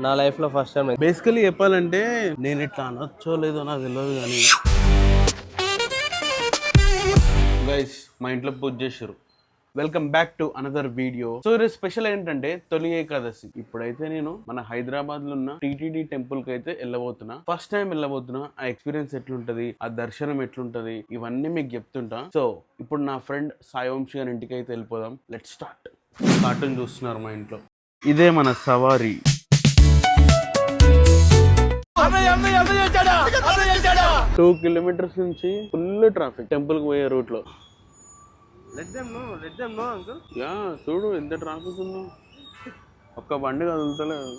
నా లైఫ్లో first time. Basically చెప్పాలంటే నేను ఇట్లా అనొచ్చో లేదో నాకు తెలియదు కానీ గైస్ మా ఇంట్లో పూజ చేశారు. Welcome back to another video. So ఈరోజు స్పెషల్ ఏంటంటే తొలి ఏకాదశి. ఇప్పుడైతే నేను మన హైదరాబాద్ లో ఉన్న టీటీడీ టెంపుల్ కి అయితే వెళ్ళబోతున్నా. First time వెళ్ళబోతున్నా. ఆ ఎక్స్పీరియన్స్ ఎట్లుంటది, ఆ దర్శనం ఎట్లుంటది, ఇవన్నీ మీకు చెప్తుంటా. సో ఇప్పుడు నా ఫ్రెండ్ సాయి వంశీ గారి ఇంటికి అయితే వెళ్ళిపోదాం. Let's start. కార్టూన్ చూస్తున్నారు మా ఇంట్లో. ఇదే మన సవారీ. 2 కిలోమీటర్స్ నుంచి ఫుల్ ట్రాఫిక్ టెంపుల్ కి పోయే రూట్ లో. యా చూడు ఎంత ట్రాఫిక్ ఉందో, ఒక్క బండి కదులుతలేదు.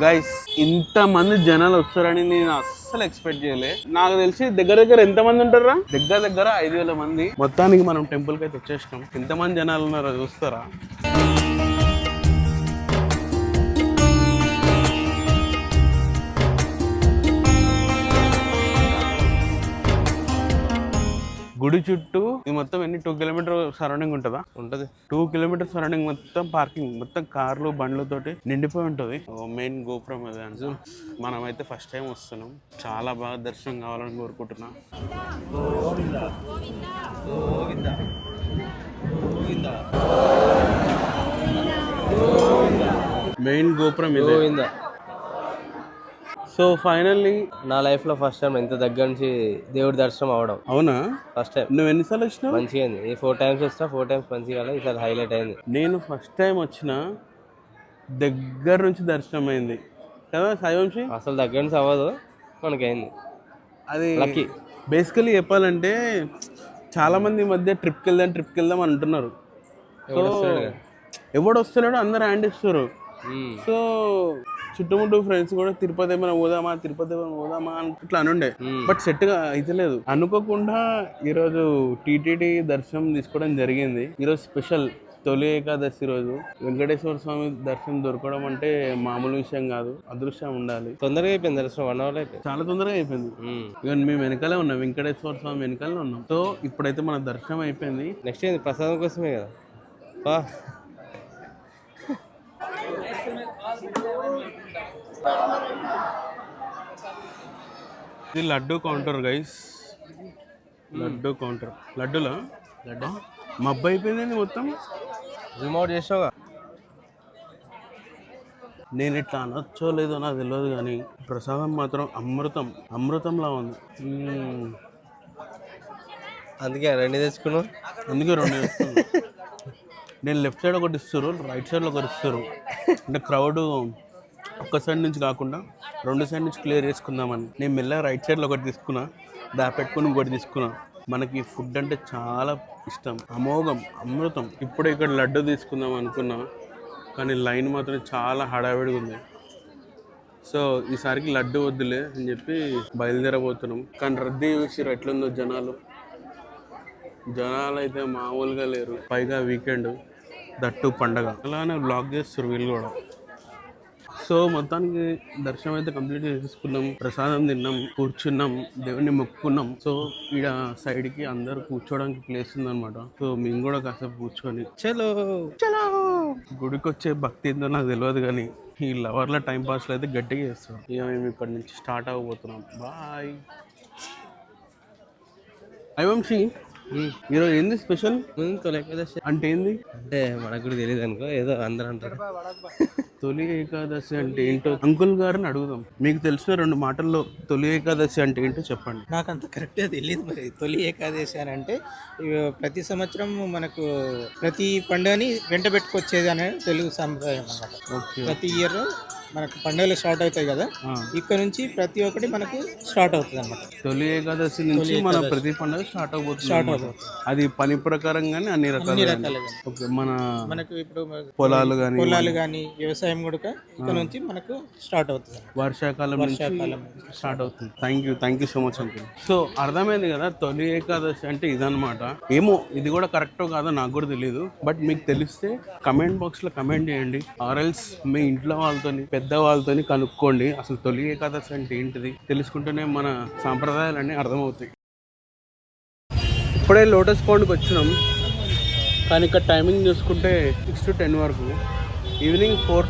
గైస్ ఇంతమంది జనాలు వస్తారని నేను అస్సలు ఎక్స్పెక్ట్ చేయలే. నాకు తెలిసి దగ్గర ఎంతమంది ఉంటారా, దగ్గర 5,000 మంది. మొత్తానికి మనం టెంపుల్ కి అయితే వచ్చేసినాం. ఎంతమంది జనాలు ఉన్నారో చూస్తారా? గుడి చుట్టూ ఇది మొత్తం ఎన్ని 2 కిలోమీటర్ సరౌండింగ్ ఉంటుందా? ఉంటది. 2 కిలోమీటర్ సరౌండింగ్ మొత్తం పార్కింగ్, మొత్తం కార్లు బండ్లతోటి నిండిపోయి ఉంటుంది. మెయిన్ గోపురం అదే అని మనం అయితే ఫస్ట్ టైం వస్తున్నాం. చాలా బాగా దర్శనం కావాలని కోరుకుంటున్నా. మెయిన్ గోపురం ఇదే. సో ఫైనల్లీ నా లైఫ్లో ఫస్ట్ టైం ఇంత దగ్గర నుంచి దేవుడి దర్శనం అవడం. అవునా? First time. నువ్వు ఎన్నిసార్లు వచ్చినావు? మంచిగా అయింది. 4 టైమ్స్ వచ్చినా 4 టైమ్స్ మంచిగా ఈసారి హైలైట్ అయింది. నేను ఫస్ట్ టైం వచ్చిన దగ్గర నుంచి దర్శనం అయింది కదా సాయి వంశీ. అసలు దగ్గర నుంచి అవ్వదు, మనకైంది. అది లక్కీ. బేసికలీ చెప్పాలంటే చాలా మంది ఈ మధ్య ట్రిప్కి వెళ్దాం అంటున్నారు. ఎవడు వస్తున్నాడో అందరు హ్యాండ్ ఇస్తారు. సో చుట్టుముట్టు ఫ్రెండ్స్ కూడా తిరుపతి ఏమైనా పోదామా అని ఇట్లా అనుండే. బట్ సెట్ గా అయితే లేదు. అనుకోకుండా ఈరోజు టీటీడీ దర్శనం తీసుకోవడం జరిగింది. ఈరోజు స్పెషల్ తొలి ఏకాదశి రోజు వెంకటేశ్వర స్వామి దర్శనం దొరకడం అంటే మామూలు విషయం కాదు, అదృష్టం ఉండాలి. తొందరగా అయిపోయింది దర్శనం, 1 అవర్ అయిపోయింది. చాలా తొందరగా అయిపోయింది. ఇవన్నీ మేము వెనకాలే ఉన్నాం, వెంకటేశ్వర స్వామి వెనకాలే ఉన్నాం. సో ఇప్పుడైతే మన దర్శనం అయిపోయింది. నెక్స్ట్ ఏంది? ప్రసాదం కోసమే కదా. ఇది laddu counter guys. Laddu counter. Laddu మబ్బు అయిపోయింది మొత్తం. జూమ్ అవుట్ చేసావుగా. నేను ఇట్లా అనొచ్చో లేదో నాకు తెలియదు కానీ ప్రసాదం మాత్రం అమృతంలా ఉంది. అందుకే 2 తెచ్చుకున్నావు. అందుకే 2 తెచ్చుకున్నాను. నేను లెఫ్ట్ సైడ్ ఒకటి ఇస్తారు, రైట్ సైడ్లో ఒకటి ఇస్తారు. అంటే క్రౌడ్ ఒక్క సైడ్ నుంచి కాకుండా 2 సైడ్ నుంచి క్లియర్ చేసుకుందామని నేను మెల్లగా రైట్ సైడ్లో ఒకటి తీసుకున్నా, పెట్టుకుని ఇంకోటి తీసుకున్నా. మనకి ఫుడ్ అంటే చాలా ఇష్టం, అమోఘం, అమృతం. ఇప్పుడే ఇక్కడ లడ్డు తీసుకుందాం అనుకున్నా కానీ లైన్ మాత్రం చాలా హడావిడిగా ఉంది. సో ఈసారికి లడ్డు వద్దులే అని చెప్పి బయలుదేరబోతున్నాం. కానీ రద్దీ చూసి ఎట్లుందో జనాలు అయితే మామూలుగా లేరు. పైగా వీకెండ్, దట్టు పండగ. అలానే బ్లాగ్ చేస్తారు వీళ్ళు కూడా. సో మొత్తానికి దర్శనం అయితే కంప్లీట్ చేసుకున్నాం. ప్రసాదం తిన్నాం, కూర్చున్నాం, దేవుడిని మొక్కుకున్నాం. సో ఈడ సైడ్ కి అందరు కూర్చోడానికి ప్లేస్ ఉందన్నమాట. సో మేము కూడా కాసేపు కూర్చొని చలో గుడికి వచ్చే భక్తి ఏందో నాకు తెలియదు కానీ ఈ లవర్ల టైం పాస్లో అయితే గట్టిగా చేస్తాం. ఇక మేము ఇక్కడ నుంచి స్టార్ట్ అవ్వబోతున్నాం. బాయ్. వంశీ, ఈరోజు ఏంది స్పెషల్? తొలి ఏకాదశి అంటే ఏంది? అంటే మనకు కూడా తెలియదు అనుకో, ఏదో అందరూ అంటారు. తొలి ఏకాదశి అంటే ఏంటో అంకుల్ గారిని అడుగుదాం. మీకు తెలిసిన 2 మాటల్లో తొలి ఏకాదశి అంటే ఏంటో చెప్పండి. నాకు అంత కరెక్ట్గా తెలియదు. మరి తొలి ఏకాదశి అని అంటే ప్రతి సంవత్సరం మనకు ప్రతి పండుగని వెంట పెట్టుకొచ్చేది అనేది తెలుగు సాంప్రదాయం అన్నమాట. ప్రతి ఇయర్ మనకు పండుగలు స్టార్ట్ అవుతాయి కదా, ఇక్కడ నుంచి ప్రతి ఒక్కటి మనకు స్టార్ట్ అవుతుంది అన్నమాట. తొలి ఏకాదశి నుంచి మన ప్రతి పండుగ స్టార్ట్ అవబోతుంది. అది పని ప్రకారంగానే అన్ని రకాలుగా. మనకు ఇప్పుడు పొలాలు కానీ వ్యవసాయం కూడా ఇక్కడ నుంచి మనకు స్టార్ట్ అవుతుంది. వర్షాకాలం స్టార్ట్ అవుతుంది. Thank you so much uncle. So అర్థమైంది కదా, తొలి ఏకాదశి అంటే ఇదన్నమాట. ఏమో ఇది కూడా కరెక్టో కాదో నాకు కూడా తెలియదు. బట్ మీకు తెలిస్తే కమెంట్ బాక్స్ లో కమెంట్ చేయండి. ఆర్ఎల్స్ మీ ఇంట్లో వాళ్ళతోని పెద్దవాళ్ళతో కనుక్కోండి అసలు తొలి ఏకాదశి అంటే ఏంటిది. తెలుసుకుంటేనే మన సాంప్రదాయాలన్నీ అర్థమవుతాయి. ఇప్పుడే లోటస్ పాండ్కి వచ్చినాం కానీ ఇక్కడ టైమింగ్ చూసుకుంటే 6 to 10 వరకు. ఈవినింగ్ 4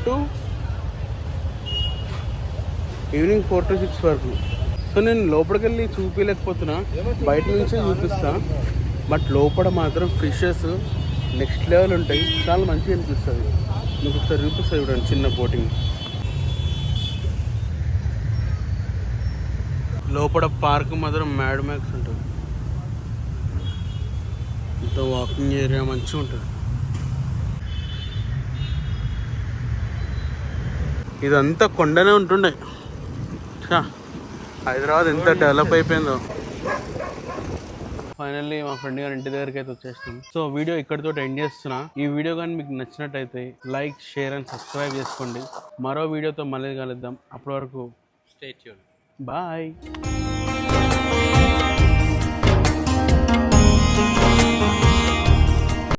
to 6 వరకు. సో నేను లోపలికి వెళ్ళి చూపించలేకపోతున్నా, బయట నుంచే చూపిస్తా. బట్ లోపల మాత్రం ఫిషెస్ నెక్స్ట్ లెవెల్ ఉంటాయి, చాలా మంచిగా అనిపిస్తుంది. మీకు ఒకసారి చూపిస్తుంది చూడండి చిన్న బోటింగ్. లోపల పార్క్ మాత్రం మ్యాడ్ మ్యాక్స్ ఉంటుంది, ఇంత వాకింగ్ ఏరియా మంచిగా ఉంటుంది. ఇదంతా కొండనే ఉంటుండే. హైదరాబాద్ ఎంత డెవలప్ అయిపోయిందో. ఫైనల్లీ మా ఫ్రెండ్ గారి ఇంటి దగ్గరికి అయితే వచ్చేస్తాం. సో వీడియో ఇక్కడితో ఎండ్ చేస్తున్నా. ఈ వీడియో కానీ మీకు నచ్చినట్టయితే లైక్, షేర్ అండ్ సబ్స్క్రైబ్ చేసుకోండి. మరో వీడియోతో మళ్ళీ కలుద్దాం. అప్పటి వరకు స్టే ట్యూన్. బాయ్.